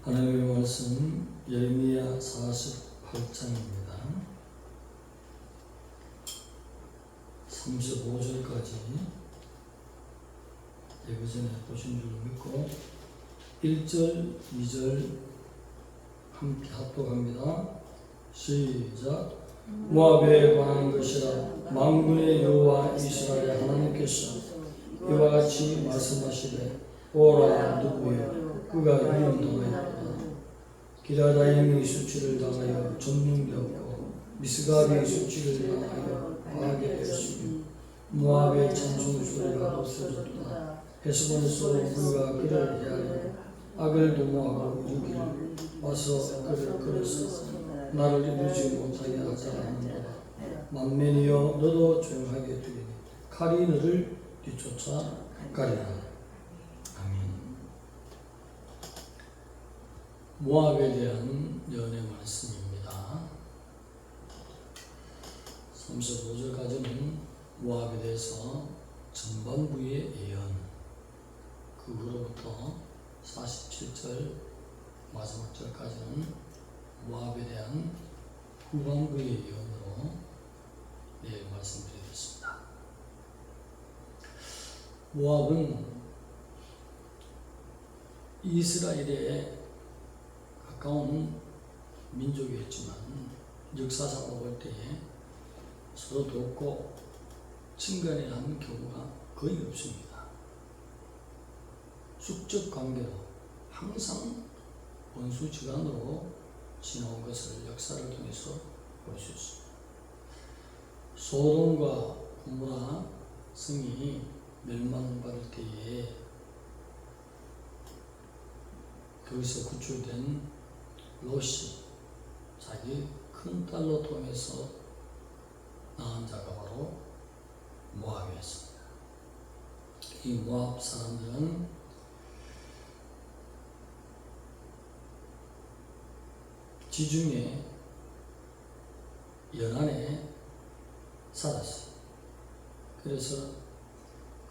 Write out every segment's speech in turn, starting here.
하나님의 말씀 예레미야 48장입니다. 35절까지 예배 전에 보신 줄 믿고 1절, 2절 함께 합독합니다. 시작. 모압에 관한 것이라 만군의 여호와 이스라엘의 하나님께서 이와 같이 말씀하시되 오라 누구여 그가 위험당하였다. 기라다임의 수치를 당하여 전능이 없고 미스가비의 수치를 당하여 과하게 되었으니 모압의 찬송 소리가 없어졌다. 헤스본에서 우리가 그를 대하여 악을 도모하고 이르기를 와서 그를 끌어서 나를 이루지 못하게 하자 하는도다. 만면이여 너도 조용하게 되리니 칼이 너를 뒤쫓아 가리라. 아멘. 모압에 대한 예언의 말씀입니다. 35절까지는 모압에 대해서 전반부의 예언, 그 후로부터 47절 마지막 절까지는 모압에 대한 후반부의 예언으로 말씀드리겠습니다. 모압은 이스라엘의 가까운 민족이었지만 역사상으로 볼 때에 서로 돕고 친근해야 하는 경우가 거의 없습니다. 숙적 관계로 항상 원수지간으로 지나온 것을 역사를 통해서 볼 수 있습니다. 소돔과 고모라 성이 멸망받을 때에 거기서 구출된 롯이 자기 큰 딸로 통해서 낳은 자가 바로 모압이었습니다. 이 모압 사람들은 지중해 연안에 살았어요. 그래서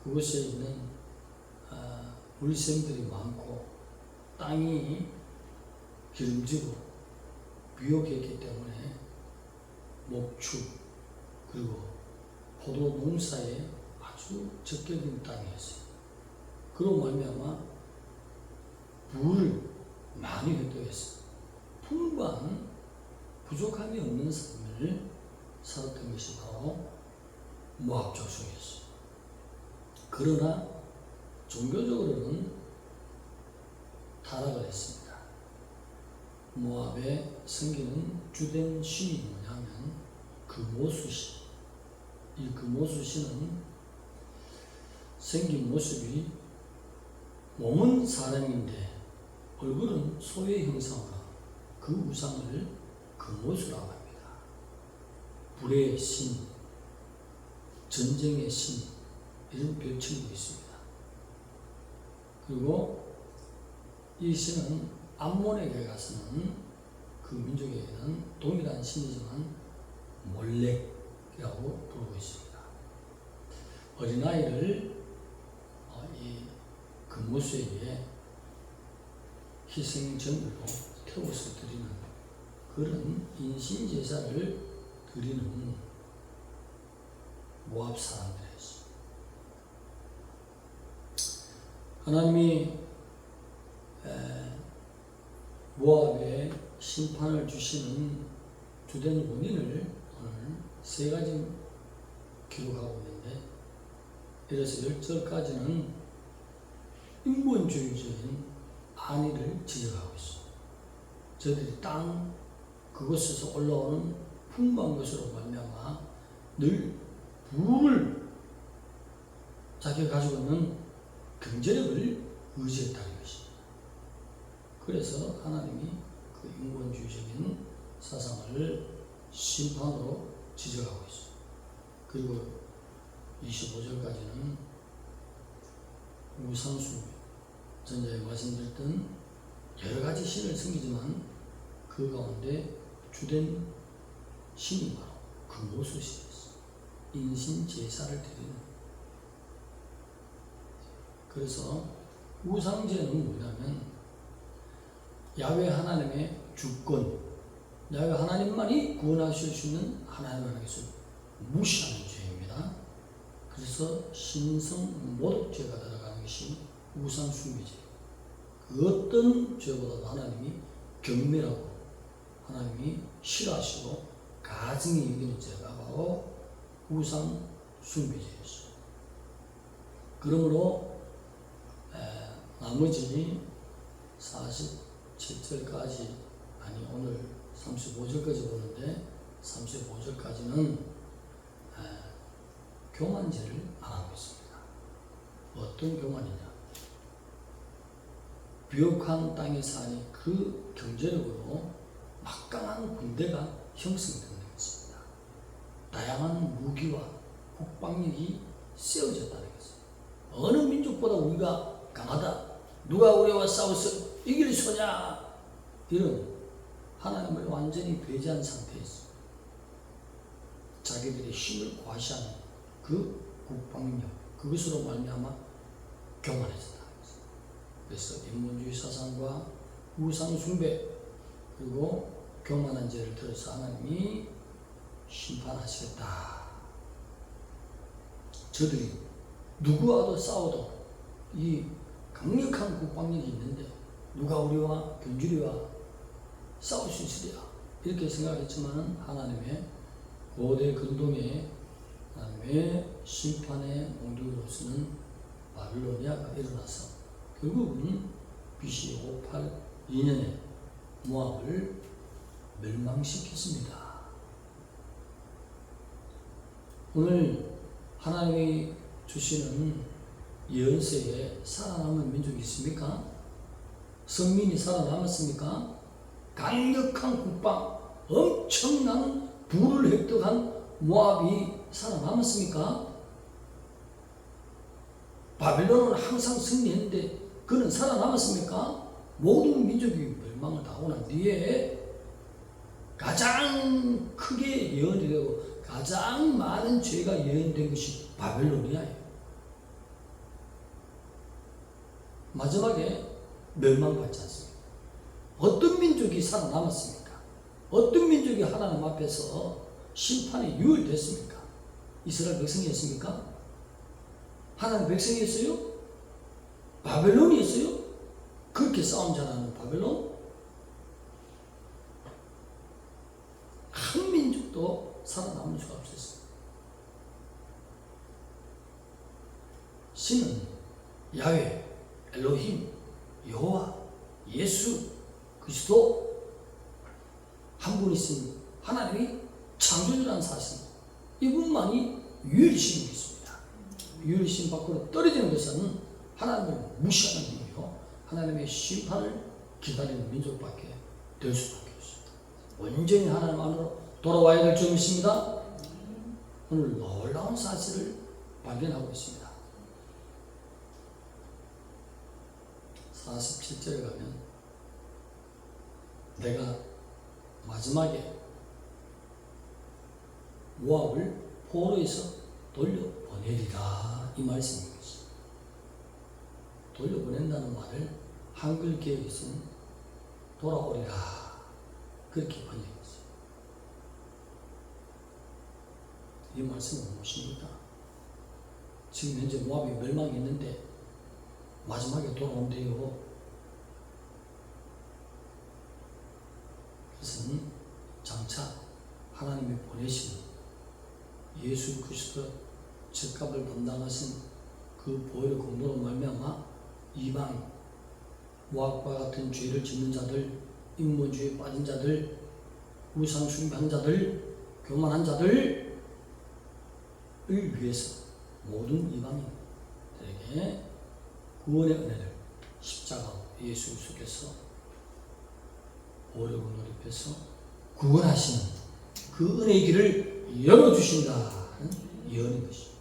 그곳에 있는 물샘들이 많고 땅이 기름지고 비옥했기 때문에 목축 그리고 포도 농사에 아주 적격인 땅이었어요. 그로 말미암아 부를 많이 획득했어요. 풍부한 부족함이 없는 삶을 살았던 것이 바로 모압 족속이었어요. 그러나 종교적으로는 타락을 했습니다. 모압에 섬기는 주된 신이 뭐냐면 금오수신. 이 금오수신은 생긴 모습이 몸은 사람인데 얼굴은 소의 형상으로 그 우상을 금오수라고 합니다. 불의 신, 전쟁의 신 이런 별칭도 있습니다. 그리고 이 신은 암몬에게 가서는 그 민족에게는 동일한 신이지만 몰렉이라고 부르고 있습니다. 어린아이를 이 금오수에게 희생전으로 태워서 드리는 그런 인신제사를 드리는 모압 사람들이었어요. 하나님이 모압에 심판을 주시는 주된 원인을 오늘 세 가지 기록하고 있는데, 이래서 10절까지는 인본주의적인 안위를 지적하고 있어요. 저들이 땅 그곳에서 올라오는 풍부한 것으로 말미암아 늘 부를 자기가 가지고 있는 경제력을 의지했다는 것입니다. 그래서 하나님이 그 인본주의적인 사상을 심판으로 지적하고 있어요. 그리고 25절까지는 우상숭배, 전자에 말씀드렸던 여러 가지 신을 섬기지만 그 가운데 주된 신이 바로 금오수신이었어요. 인신 제사를 드리는. 그래서 우상제는 뭐냐면 야훼 하나님의 주권, 야훼 하나님만이 구원하실 수 있는 하나님 하나님께서 무시하는 죄입니다. 그래서 신성 모독죄가 들어가는 것이 우상 숭배죄. 그 어떤 죄보다도 하나님이 경멸하고 하나님이 싫어하시고 가증히 여기는 죄가 바로 우상 숭배죄였어요. 그러므로 나머지 47절까지 아니 오늘 35절까지 보는데 35절까지는 교만죄를 말하고 있습니다. 어떤 교만이냐? 비옥한 땅에 사니 그 경제력으로 막강한 군대가 형성되는 것입니다. 다양한 무기와 국방력이 세워졌다는 것입니다. 어느 민족보다 우리가 강하다. 누가 우리와 싸워서 이길 소냐? 이런 하나님을 완전히 배제한 상태에서 자기들의 힘을 과시하는 그 국방력, 그것으로 말미암아 교만해졌다. 그래서 인본주의 사상과 우상 숭배 그리고 교만한 죄를 들어서 하나님이 심판하시겠다. 저들이 누구와도 싸워도 이 강력한 국방력이 있는데 누가 우리와 견주리와 싸울 수 있으랴 이렇게 생각했지만 하나님의 고대 근동의 하나님의 심판의 목적으로서는 바빌로니아가 일어나서 결국은 BC 582년에 모압을 멸망시켰습니다. 오늘 하나님이 주시는 예언서에 살아남은 민족이 있습니까? 선민이 살아남았습니까? 강력한 국방, 엄청난 부를 획득한 모압이 살아남았습니까? 바빌론은 항상 승리했는데 그는 살아남았습니까? 모든 민족이 멸망을 당하고 난 뒤에 가장 크게 예언이 되고 가장 많은 죄가 예언된 것이 바빌로니아예요. 마지막에 멸망받지 않습니다. 어떤 민족이 살아남았습니까? 어떤 민족이 하나님 앞에서 심판에 유월됐습니까? 이스라엘 백성이었습니까? 하나님 백성이었어요? 바벨론이었어요? 그렇게 싸움 잘하는 바벨론? 한 민족도 살아남을 수가 없었어요. 신은 야훼, 엘로힘, 여호와, 예수, 그리스도 한 분이신 하나님이 창조주라는 사실, 이분만이 유일신이 있습니다. 유일신 밖으로 떨어지는 것은 하나님을 무시하는 힘이요 하나님의 심판을 기다리는 민족밖에 될 수밖에 없습니다. 온전히 하나님 안으로 돌아와야 될 점이 있습니다. 오늘 놀라운 사실을 발견하고 있습니다. 47절에 가면 내가 마지막에 모압을 포로에서 돌려보내리라 이 말씀인 것입니다. 돌려보낸다는 말을 한글 개혁에서는 돌아오리라 그렇게 번역했어요. 이 말씀은 무엇입니까? 지금 현재 모압이 멸망했는데 마지막에 돌아온대요. 그것은 장차 하나님이 보내신 예수 그리스도 죄값을 담당하신 그 보혈의 공로로 말미암아 이방 모압과 같은 죄를 짓는 자들, 인본주의에 빠진 자들, 우상 숭배한 자들, 교만한 자들을 위해서 모든 이방인들에게 구원의 은혜를 십자가 예수 그리스도께서 보혈의 공로를 입혀서 구원하시는 그 은혜의 길을 열어주신다는 예언인 것입니다.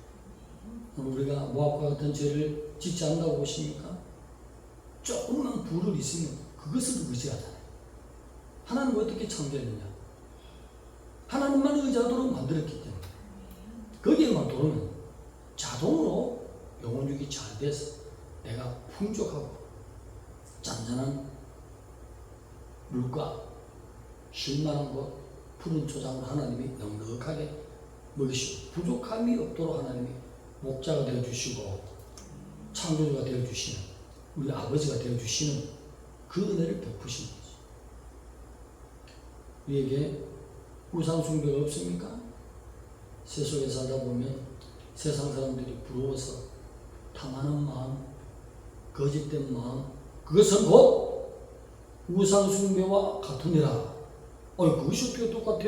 우리가 모압과 같은 죄를 짓지 않는다고 보십니까? 조금만 불을 있으면 그것을 의지하잖아요. 하나님은 어떻게 창조했느냐? 하나님만 의지하도록 만들었기 때문에 거기에만 도르면 자동으로 영혼육이 잘 돼서 내가 풍족하고 잔잔한 물과 쉴만한 곳, 푸른 초장으로 하나님이 넉넉하게 먹이시고 부족함이 없도록 하나님이 목자가 되어주시고 창조주가 되어주시는 우리 아버지가 되어주시는 그 은혜를 베푸신 거죠. 우리에게 우상 숭배가 없습니까? 세속에 살다 보면 세상 사람들이 부러워서 탐하는 마음, 거짓된 마음, 그것은 곧 우상 숭배와 같으니라. 그것이 어떻게 똑같아?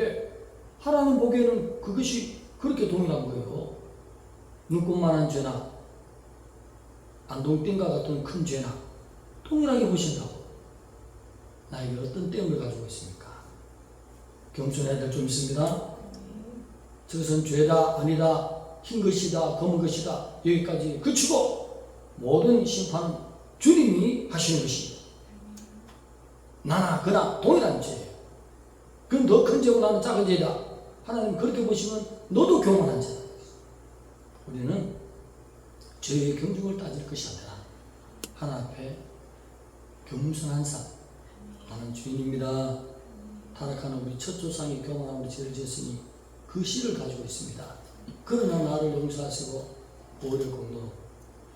하나님 보기에는 그것이 그렇게 동일한 거예요. 눈꽃만한 죄나 안동댐과 같은 큰 죄나 동일하게 보신다고. 나에게 어떤 댐을 가지고 있습니까? 겸손해야 될 좀 있습니다. 저것은 죄다, 아니다, 흰 것이다, 검은 것이다, 여기까지 그치고 모든 심판은 주님이 하시는 것입니다. 나나 그나 동일한 죄예요. 그럼 너 큰 죄고 나는 작은 죄다. 하나님 그렇게 보시면 너도 교만한 자다. 우리는 죄의 경중을 따질 것이 아니라 하나 앞에 겸손한 삶. 나는 주인입니다. 타락하는 우리 첫 조상이 교만한 우리 죄를 지었으니 그 씨를 가지고 있습니다. 그러나 나를 용서하시고 오히려 공로로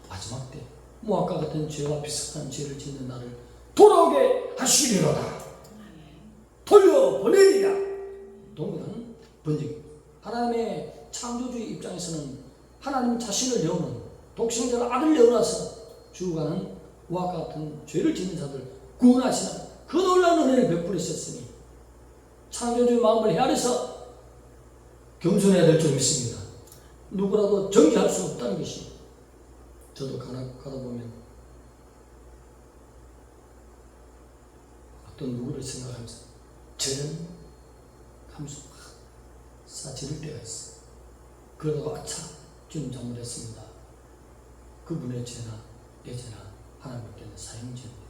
마지막 때 모압과 같은 죄와 비슷한 죄를 짓는 나를 돌아오게 하시리로다. 돌려보내리라. 동일한 번역입니다. 하나님의 창조주의 입장에서는 하나님 자신을 내어놓은 독생자를 아들 내어놔서 죽어가는 모압과 같은 죄를 짓는 자들 구원하시는 그 놀라운 은혜를 베풀으셨으니 창조주의 마음을 헤아려서 겸손해야 될 줄 믿습니다. 누구라도 정죄할 수 없다는 것이 저도 가다 보면 어떤 누구를 생각하면서 저런 하면서 싸지를 때가 있어. 그러다가 아차 주님 잘못했습니다. 그분의 죄나 내 죄나 하나님께는 사형죄인데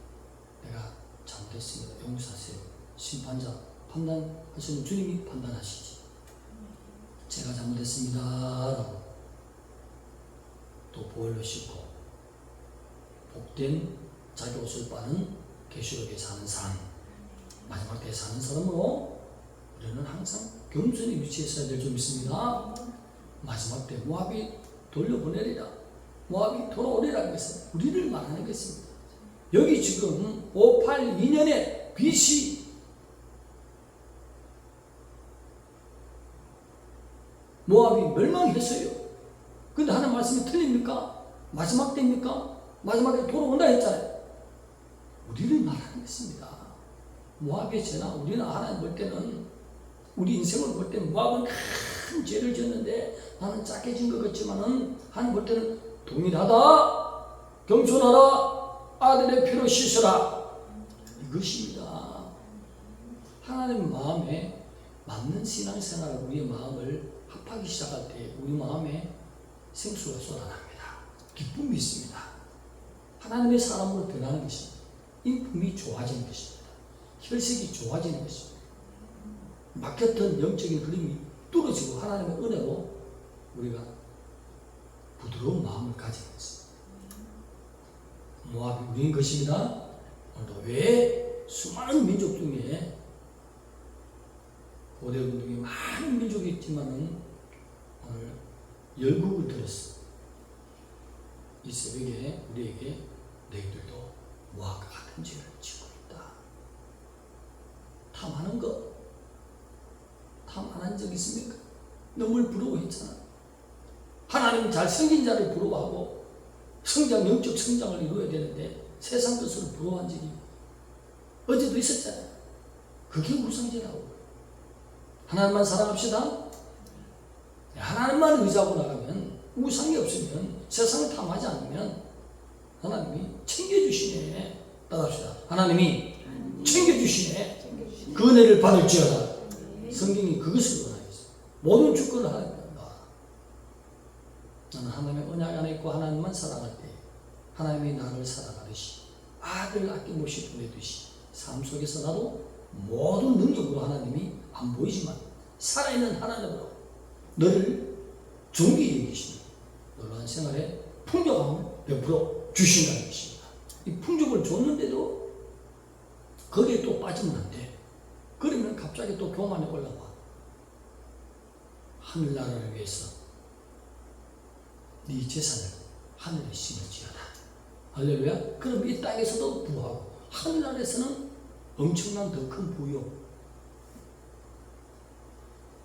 내가 잘못했습니다. 용서하세요. 심판자 판단하시는 주님이 판단하시지. 제가 잘못했습니다 라고 또 보혈로 씻고 복된 자기 옷을 빠는 계시록에 사는 사람, 마지막 때에 사는 사람으로 우리는 항상 겸손히 위치했어야 될 줄 믿습니다. 마지막 때 모압이 돌려보내리라, 모압이 돌아오리라는 것은 우리를 말하는 것입니다. 여기 지금 582년에 BC 모압이 멸망했어요. 근데 하나님 말씀이 틀립니까? 마지막 때입니까? 마지막에 돌아온다 했잖아요. 우리를 말하는 것입니다. 모압의 죄나 우리는 하나님 볼 때는 우리 인생을 볼 때는 모압은 큰 죄를 지었는데 나는 작게 진 것 같지만은 하나님 볼 때는 동일하다, 겸손하라, 아들의 피로 씻으라, 이것입니다. 하나님 마음에 맞는 신앙생활, 우리의 마음을 합하기 시작할 때 우리 마음에 생수가 쏟아납니다. 기쁨이 있습니다. 하나님의 사람으로 변하는 것입니다. 인품이 좋아지는 것입니다. 혈색이 좋아지는 것입니다. 막혔던 영적인 흐름이 뚫어지고 하나님의 은혜로 우리가 부드러운 마음을 가지는 것입니다. 모압이 우리인 것입니다. 오늘도 왜 수많은 민족 중에 고대 운동에 많은 민족이 있지만은 오늘 열국을 들었어. 이 새벽에 우리에게 너희들도 모압과 같은 죄를 지고 있다. 탐하는 것, 탐 안 한 적 있습니까? 너무 부러워했잖아. 하나님 잘생긴 자를 부러워하고 영적 성장을 이루어야 되는데 세상 것을 부러워한 적이 어제도 있었잖아요. 그게 우상죄라고. 하나님만 사랑합시다. 하나님만 의지하고 나가면 우상이 없으면 세상을 탐하지 않으면 하나님이 챙겨주시네. 따라합시다. 하나님이 챙겨주시네. 그 은혜를 받을지어다. 성경이 그것을 원하고 있어요. 모든 주권을 하나님께 한다. 나는 하나님의 언약 안에 있고 하나님만 사랑할 때 하나님이 나를 사랑하듯이 아들을 아낌없이 보내듯이 삶 속에서 나도 모든 능력으로 하나님이 안 보이지만 살아있는 하나님으로 너를 존귀히 여기시는 놀라운 생활에 풍족함을 베풀어 주신다는 것입니다. 이 풍족을 줬는데도 거기에 또 빠지면 안 돼. 그러면 갑자기 또 교만이 올라와. 하늘나라를 위해서 네 재산을 하늘에 심을지어다. 할렐루야. 그럼 이 땅에서도 부하고 하늘나라에서는 엄청난 더 큰 부요.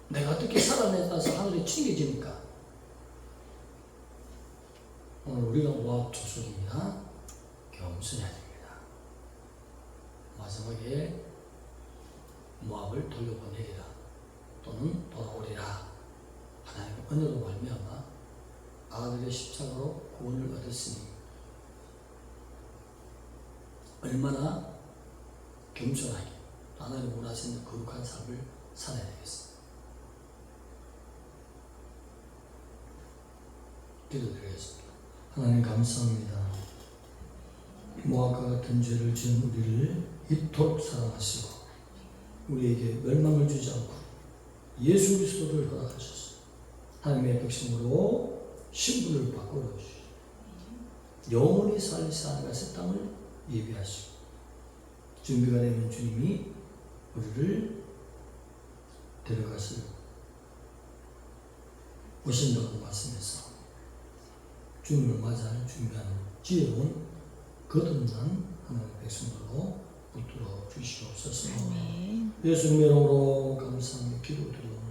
내가 어떻게 살아내서 하늘에 챙겨지니까. 오늘 우리가 모압 족속입니다. 겸손해야 됩니다. 마지막에 모압을 돌려보내리라 또는 돌아오리라. 하나님의 은혜로 말미암아 아들의 십자가로 구원을 얻었으니 얼마나 겸손하게 하나님 원하시는 거룩한 삶을 살아야 되겠습니다. 기도드리겠습니다. 하나님 감사합니다. 모압과 같은 죄를 지은 우리를 이토록 사랑하시고 우리에게 멸망을 주지 않고 예수 그리스도를 허락하셨습니다. 하나님의 백성으로 신분을 바꾸어 주시고 영원히 살리사 하나님의 땅을 예비하시고 준비가 되면 주님이 우리를 데려가실 오신다고 말씀해서 주님을 맞이할 준비하는 지혜로운 거듭난 하나님의 백성으로 붙들어 주시옵소서. 예수님의 이름으로 감사하며 기도드리옵나이다.